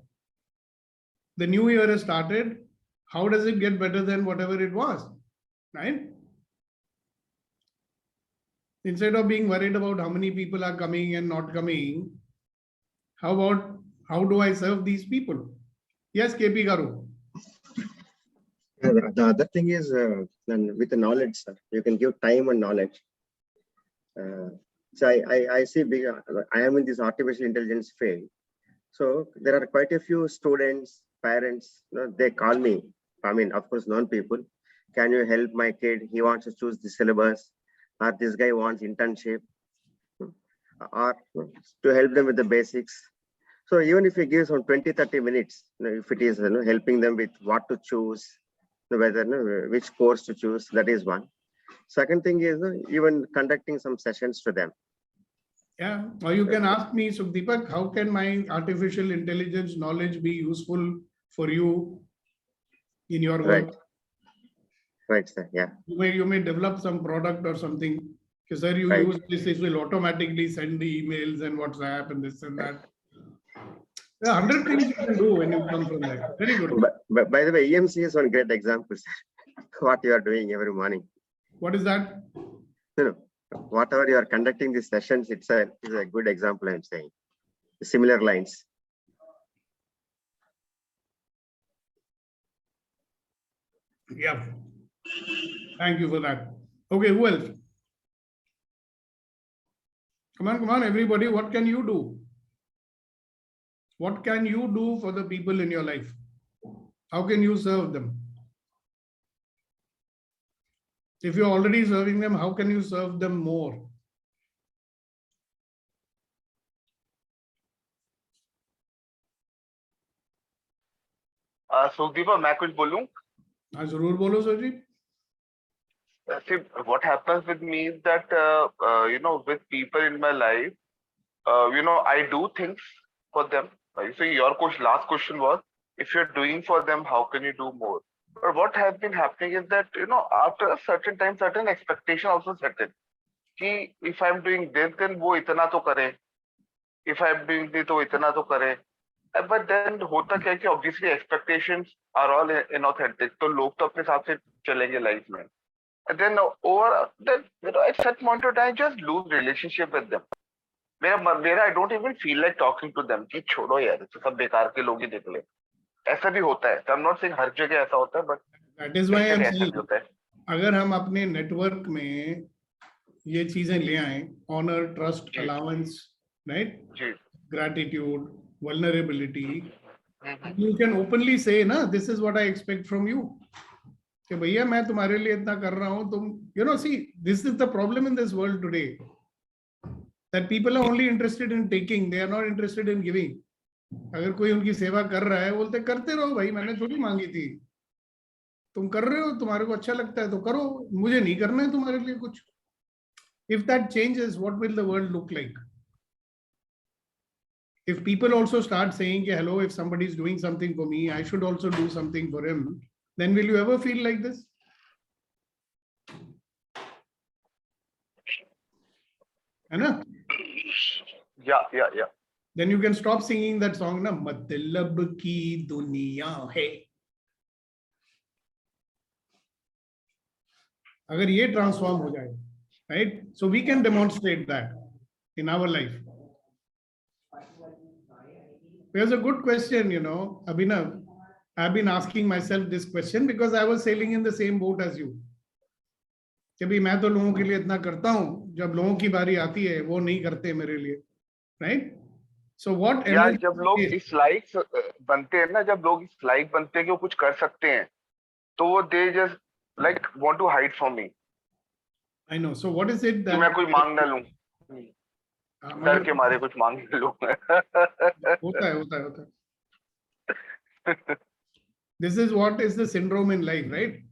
The new year has started. How does it get better than whatever it was? Right? Instead of being worried about how many people are coming and not coming, how about how do I serve these people? Yes, KP Garu. The other thing is then with the knowledge, sir, you can give time and knowledge. So I see I am in this artificial intelligence field. So there are quite a few students, parents, they call me. I mean, of course, non-people. Can you help my kid? He wants to choose the syllabus, or this guy wants internship, or to help them with the basics. So even if you give some 20-30 minutes, if it is helping them with what to choose, whether which course to choose, that is one. Second thing is even conducting some sessions to them. Yeah, or you can ask me, Sukhdeepak, how can my artificial intelligence knowledge be useful for you in your work? Right, sir. Yeah. You may develop some product or something. Because sir, you use this, it will automatically send the emails and WhatsApp and this and that. There are 100 things you can do when you come from that. Very good. But by the way, EMC is one great example, sir. What you are doing every morning. What is that? Whatever you are conducting these sessions, is a good example, I'm saying. Similar lines. Yeah. Thank you for that. Okay, who else? Come on, everybody. What can you do? What can you do for the people in your life? How can you serve them? If you're already serving them, how can you serve them more? सुखदीपा मैं कुछ बोलूं? हाँ जरूर बोलो sir ji. See, what happens with me is that with people in my life, I do things for them. So your last question was, if you're doing for them, how can you do more? But what has been happening is that after a certain time, certain expectation also set in. कि if I'm doing this, then वो इतना तो करे. If I'm doing this, तो इतना तो करे. But then होता क्या है कि obviously expectations are all inauthentic. तो लोग तो अपने हिसाब से चलेंगे लाइफ में. And then at such point of time, I just lose relationship with them. I don't even feel like talking to them. कि छोड़ो यार, सब बेकार के लोग ही देख ले. ऐसा भी होता है. I'm not saying हर जगह ऐसा होता है, but that is why I'm saying, अगर हम अपने नेटवर्क में ये चीजें ले आए, honor, trust, allowance, right? Gratitude, vulnerability, you can openly say, na, this is what I expect from you. कि भैया मैं तुम्हारे लिए इतना कर रहा हूं, तुम see, this is the problem in this world today, that people are only interested in taking, they are not interested in giving. अगर कोई उनकी सेवा कर रहा है, बोलते करते रहो भाई, मैंने थोड़ी मांगी थी, तुम कर रहे हो, तुम्हारे को अच्छा लगता है तो करो, मुझे नहीं करना है तुम्हारे लिए कुछ. If that changes, what will the world look like? If people also start saying, hello, if somebody is doing something for me, I should also do something for him, then will you ever feel like this? Anna? Yeah. Then you can stop singing that song, na matlab ki duniya hai. Agar ye transform ho jaye, right? So we can demonstrate that in our life. Here's a good question, Abhinav. I've been asking myself this question because I was sailing in the same boat as you. कि भाई मैं तो लोगों के लिए इतना करता हूं, जब लोगों की बारी आती है वो नहीं करते मेरे लिए, right? So what यार energy जब लोग इस लाइक बनते हैं ना, जब लोग इस लाइक बनते हैं कि वो कुछ कर सकते हैं, तो वो they just like want to hide from me. I know. So what is it कि that मैं कोई मांग ना लूं, डर के मारे कुछ मांग ना लूं. होता है. This is what is the syndrome in life, right?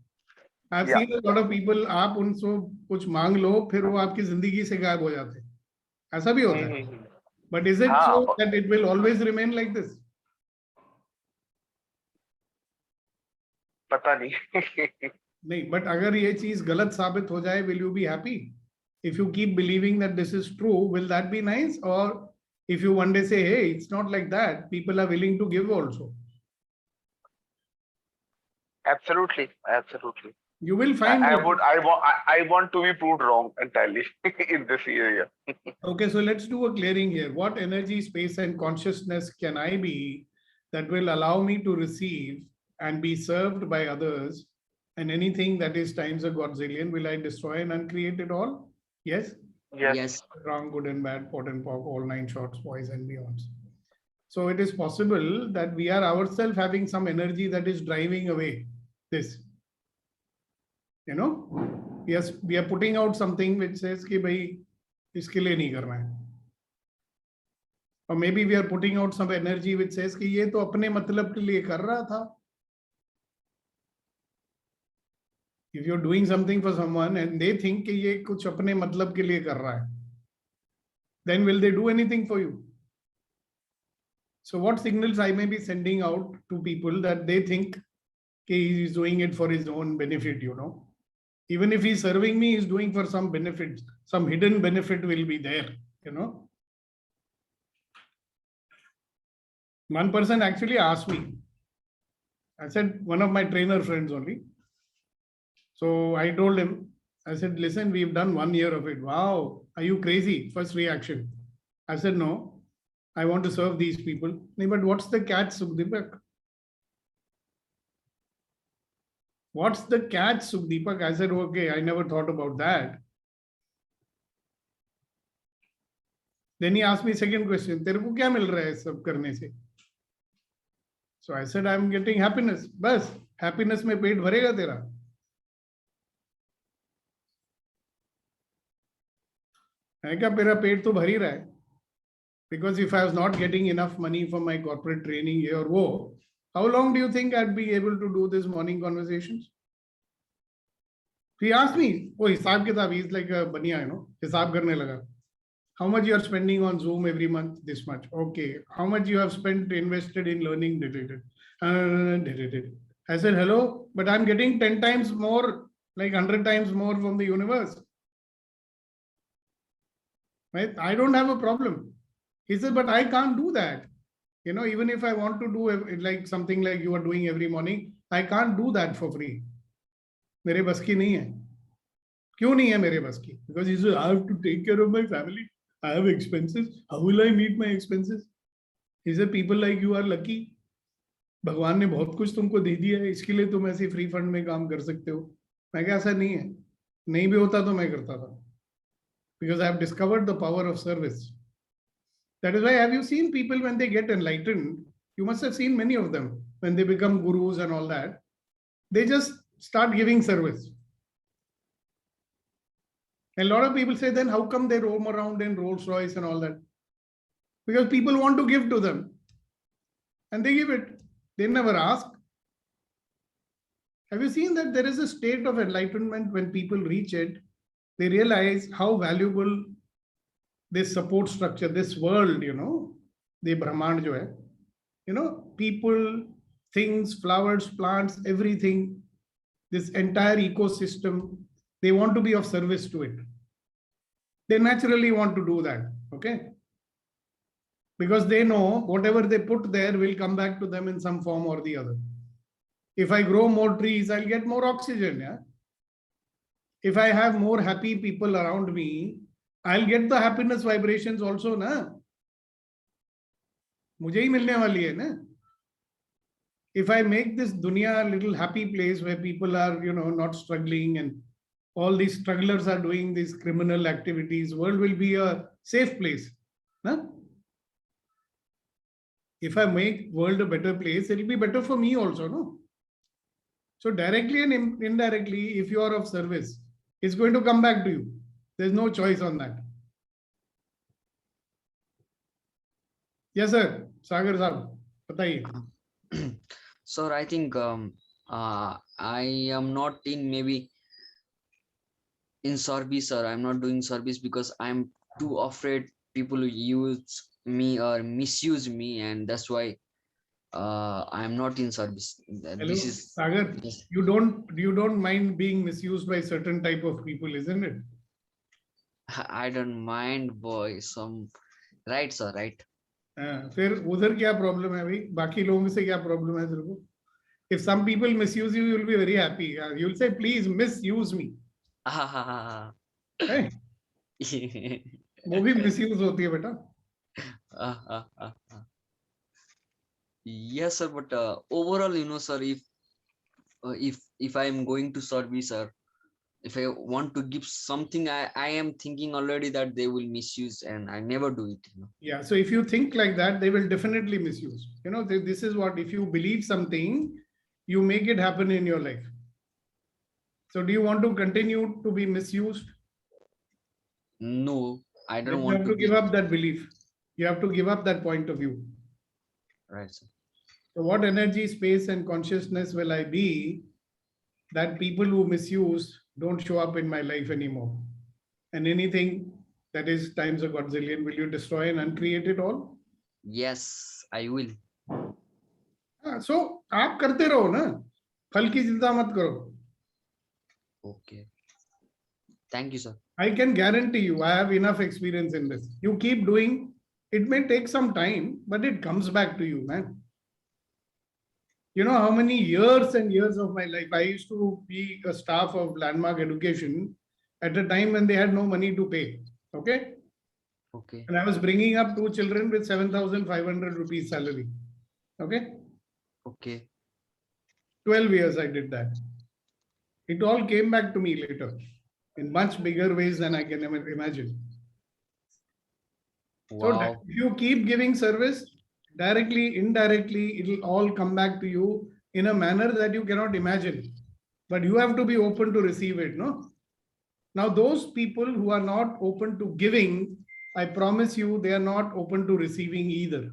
I've Yeah. seen a lot of people, आप उनसे कुछ मांग लो, फिर वो आपकी जिंदगी से गायब हो जाते हैं. ऐसा भी होता है. But is it so that it will always remain like this? पता नहीं. नहीं, but अगर ये चीज गलत साबित हो जाए, will you be happy? If you keep believing that this is true, will that be nice? Or if you one day say, hey, it's not like that, people are willing to give also. Absolutely. You will find I want to be proved wrong entirely in this area. Okay, so let's do a clearing here. What energy, space, and consciousness can I be that will allow me to receive and be served by others? And anything that is times a godzillion, will I destroy and uncreate it all? Yes? Yes. Wrong, good and bad, pot and pop, all 9 shorts, boys and beyonds. So it is possible that we are ourselves having some energy that is driving away this. Yes, we are putting out something which says कि भाई इसके लिए नहीं करना है. Or maybe we are putting out some energy which says कि ये तो अपने मतलब के लिए कर रहा था. If you're doing something for someone and they think कि ये कुछ अपने मतलब के लिए कर रहा है, then will they do anything for you? So what signals I may be sending out to people that they think he is doing it for his own benefit, Even if he's serving me, he's doing for some benefit, some hidden benefit will be there, One person actually asked me, I said, one of my trainer friends only. So I told him, I said, listen, we've done 1 year of it. Wow, are you crazy? First reaction. I said, no, I want to serve these people. But what's the catch, Sukhdeepak? What's the catch, Sukhdeepak? I said, okay, I never thought about that. Then he asked me second question, तेरे को क्या मिल रहा है सब करने से? So I said, I'm getting happiness. बस happiness में पेट भरेगा तेरा. मैं क्या मेरा पेट तो भर ही रहा है. Because if I was not getting enough money for my corporate training ये और वो, how long do you think I'd be able to do this morning conversations? He asked me, oh, हिसाब किताब, he's like a बनिया, हिसाब करने लगा. How much you are spending on Zoom every month? This much. Okay. How much you have invested in learning? I said, hello, but I'm getting 10 times more, like 100 times more from the universe. Right? I don't have a problem. He said, but I can't do that. Even if I want to do like something like you are doing every morning, I can't do that for free. मेरे बस की नहीं है. क्यों नहीं है मेरे बस की? Because he said, I have to take care of my family. I have expenses. How will I meet my expenses? He said, people like you are lucky. भगवान ने बहुत कुछ तुमको दे दिया है, इसके लिए तुम ऐसे फ्री फंड में काम कर सकते हो. मैं क्या ऐसा नहीं है. नहीं भी होता तो मैं करता था. Because I have discovered the power of service. That is why, have you seen people when they get enlightened? You must have seen many of them when they become gurus and all that. They just start giving service. And a lot of people say, then how come they roam around in Rolls Royce and all that? Because people want to give to them. And they give it. They never ask. Have you seen that there is a state of enlightenment when people reach it? They realize how valuable this support structure, this world, the Brahmand jo hai, people, things, flowers, plants, everything, this entire ecosystem, they want to be of service to it. They naturally want to do that, okay? Because they know whatever they put there will come back to them in some form or the other. If I grow more trees, I'll get more oxygen, yeah? If I have more happy people around me, I'll get the happiness vibrations also, na? मुझे ही मिलने वाली है ना. If I make this dunya a little happy place where people are, not struggling and all these strugglers are doing these criminal activities, world will be a safe place. Huh? If I make world a better place, it will be better for me also, no? So directly and indirectly, if you are of service, it's going to come back to you. There's no choice on that. Yes, sir. Sagar Saab, bataiye. Sir, I think I am not in maybe in service, sir. I'm not doing service because I'm too afraid people will use me or misuse me, and that's why I'm not in service. Hello, This is Sagar. yes. You don't mind being misused by certain type of people, isn't it? I don't mind, boy. Some right, sir, right. फिर उधर क्या problem है भाई? बाकी लोगों से क्या problem है तेरे को? If some people misuse you, you'll be very happy. You'll say, please misuse me. Hey, वो भी misuse होती है बेटा. Yes, sir. But overall, sir, if I am going to service, sir, if I want to give something, I am thinking already that they will misuse, and I never do it. Yeah. So if you think like that, they will definitely misuse. This is what, if you believe something, you make it happen in your life. So do you want to continue to be misused? No, I don't Then you want have to to give up that belief. You have to give up that point of view. Right, sir. So what energy, space, and consciousness will I be that people who misuse don't show up in my life anymore? And anything that is times a godzillion, will you destroy and uncreate it all? Yes, I will. So आप करते रहो ना, फल की चिंता मत करो. Okay. Thank you, sir. I can guarantee you, I have enough experience in this. You keep doing, it may take some time, but it comes back to you, man. You know how many years and years of my life, I used to be a staff of Landmark Education at a time when they had no money to pay. Okay. Okay. And I was bringing up 2 children with 7,500 rupees salary. Okay. Okay. 12 years I did that. It all came back to me later in much bigger ways than I can ever imagine. Wow. So if you keep giving service, directly, indirectly, it will all come back to you in a manner that you cannot imagine. But you have to be open to receive it, no? Now, those people who are not open to giving, I promise you, they are not open to receiving either.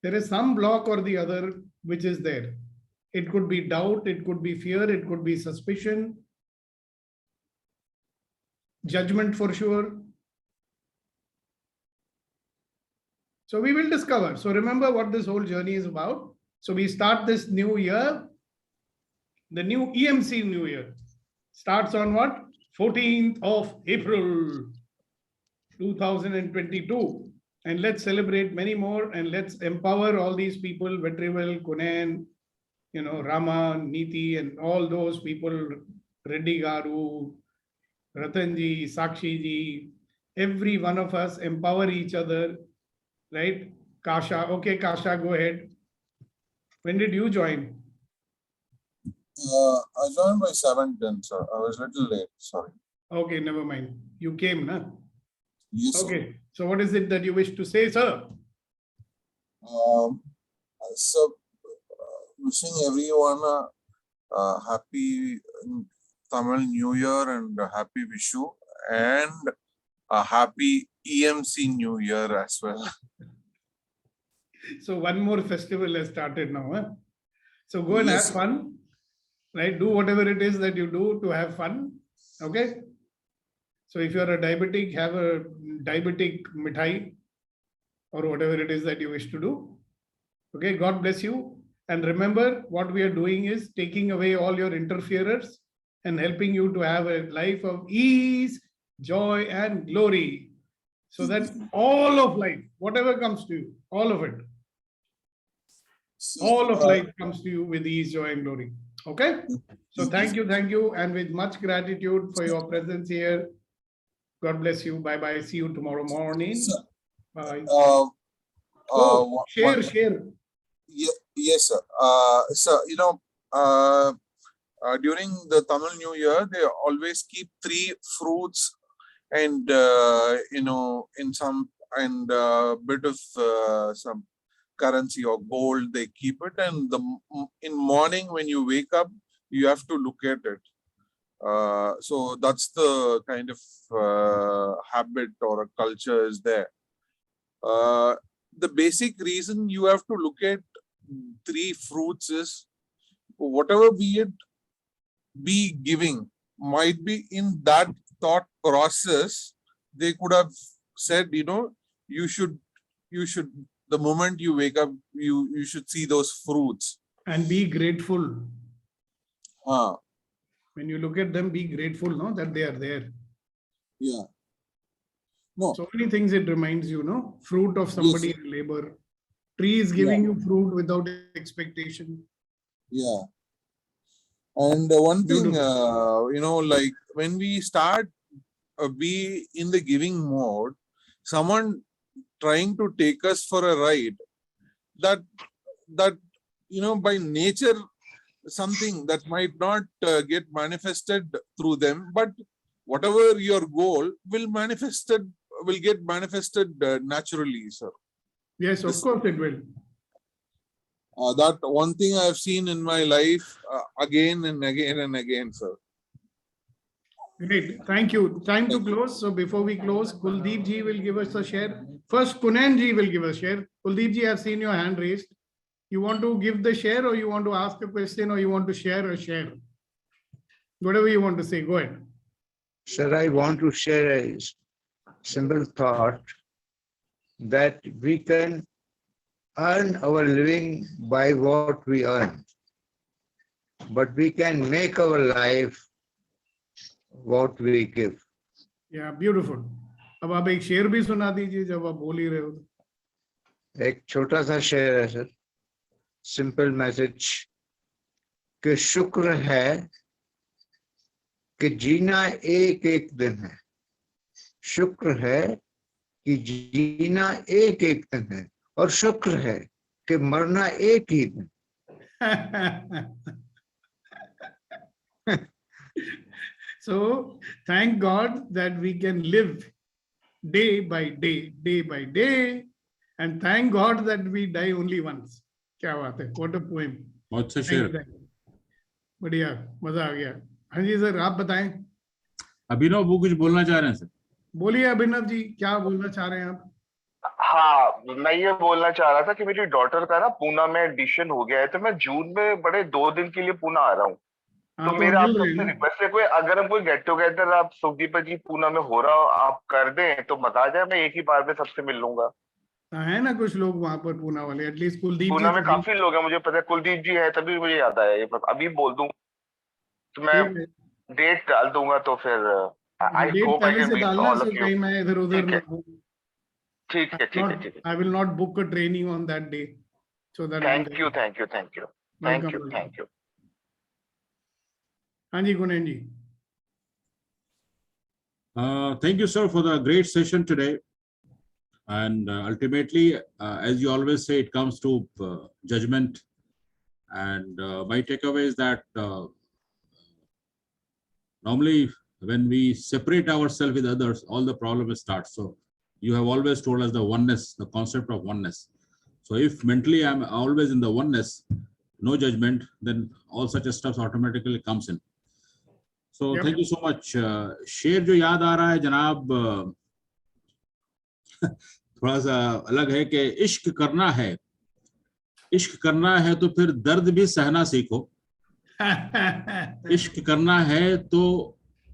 There is some block or the other which is there. It could be doubt, it could be fear, it could be suspicion, judgment for sure. So we will discover. So remember what this whole journey is about. So we start this new year. The new EMC New Year starts on what? 14th of April 2022. And let's celebrate many more and let's empower all these people, Vetrivel, Kunen, Rama, Niti, and all those people, Reddy Garu, Ratanji, Sakshi ji, every one of us empower each other, right? Kasha, okay, Kasha, go ahead. When did you join? I joined by 7:10, sir. I was a little late, sorry. Okay, never mind. You came, na? Yes, okay. Sir. So what is it that you wish to say, sir? So, wishing everyone a happy Tamil New Year and a happy Vishu and a happy EMC New Year as well. So one more festival has started now. Huh? So go and Yes, have fun, right? Do whatever it is that you do to have fun. Okay. So if you're a diabetic, have a diabetic mithai or whatever it is that you wish to do. Okay. God bless you. And remember, what we are doing is taking away all your interferers and helping you to have a life of ease, joy, and glory. So that all of life, whatever comes to you, all of it, all of life comes to you with ease, joy, and glory. Okay? So thank you, and with much gratitude for your presence here. God bless you. Bye-bye. See you tomorrow morning. Share. Yes, sir. So, during the Tamil New Year, they always keep 3 fruits and, in some, and bit of some currency or gold, they keep it. And in morning, when you wake up, you have to look at it. So that's the kind of habit or a culture is there. The basic reason you have to look at 3 fruits is whatever be giving might be in that thought process. They could have said, you should, the moment you wake up, you should see those fruits. And be grateful. When you look at them, be grateful, no, that they are there. Yeah. No. So many things it reminds you, no? Fruit of somebody's labor. Tree is giving you fruit without expectation. Yeah. And one thing, like when we start be in the giving mode, someone trying to take us for a ride, that by nature, something that might not get manifested through them, but whatever your goal will get manifested naturally, sir. Yes, of course it will. That one thing I have seen in my life again and again and again, sir. Great. Thank you. Time to close. So before we close, Kuldeep ji will give us a share. First, Kunan ji will give a share. Kuldeep ji, I've seen your hand raised. You want to give the share, or you want to ask a question, or you want to share a share? Whatever you want to say, go ahead. Sir, I want to share a simple thought that we can earn our living by what we earn, but we can make our life what we give. Yeah, beautiful. अब आप एक शेर भी सुना दीजिए जब आप बोल ही रहे हो. एक छोटा सा शेर है सर, सिंपल मैसेज कि शुक्र है कि जीना एक एक दिन है, शुक्र है कि जीना एक एक दिन है, और शुक्र है कि मरना एक ही दिन. So thank God that we can live day by day, and thank God that we die only once. क्या बात है? What a poem. अच्छा शेर. बढ़िया, मजा आ गया. हाँ जी सर, आप बताएं. अभिनव वो कुछ बोलना चाह रहे हैं सर. बोलिए अभिनव जी, क्या बोलना चाह रहे हैं आप? हाँ, मैं ये बोलना चाह रहा था कि मेरी डॉटर का ना पूना में एडमिशन हो गया है, तो मैं जून में बड़े 2 दिन के लिए पूना आ रहा हूँ. तो मेरा आप सबसे रिक्वेस्ट है, अगर हम कोई गेट टुगेदर आप सुखदीप जी पूना में हो रहा हो आप कर दें तो बता जाए, मैं एक ही बार में सबसे मिल लूंगा. है ना कुछ लोग वहां पर पूना वाले, एटलीस्ट कुलदीप पूना में काफी लोग हैं, मुझे पता है कुलदीप जी है, तभी मुझे याद आया. ये अभी बोल दूं तो मैं डेट डाल दूंगा, तो फिर I hope I can meet all of you. मैं इधर उधर ठीक है. I will not book a training on that day, so that. Thank you. हाँ जी गुणेन जी. Thank you, sir, for the great session today. And ultimately, as you always say, it comes to judgment. And my takeaway is that normally when we separate ourselves with others, all the problems start. So you have always told us the oneness, the concept of oneness. So if mentally I'm always in the oneness, no judgment, then all such stuff automatically comes in. So thank you so much. शेर जो याद आ रहा है जनाब, थोड़ा सा अलग है कि इश्क करना है तो फिर दर्द भी सहना सीखो. इश्क करना है तो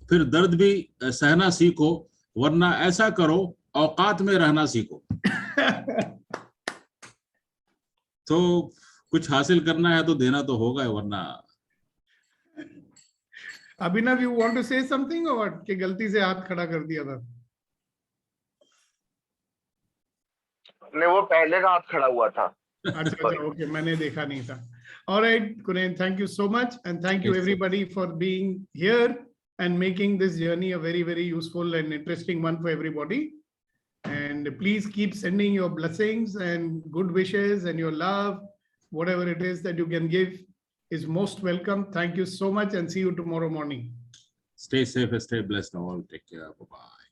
फिर दर्द भी सहना सीखो, वरना ऐसा करो औकात में रहना सीखो. तो कुछ हासिल करना है तो देना तो होगा, वरना. अभिनव, you want to say something or what? कि गलती से हाथ खड़ा कर दिया था. नहीं, वो पहले का हाथ खड़ा हुआ था. अच्छा, okay, मैंने देखा नहीं था. All right, Kunen, thank you so much, and thank you everybody for being here and making this journey a very, very useful and interesting one for everybody. And And please keep sending your blessings and good wishes and your love, whatever it is that you can give is most welcome. Thank you so much and see you tomorrow morning. Stay safe and stay blessed all. Take care. Bye-bye.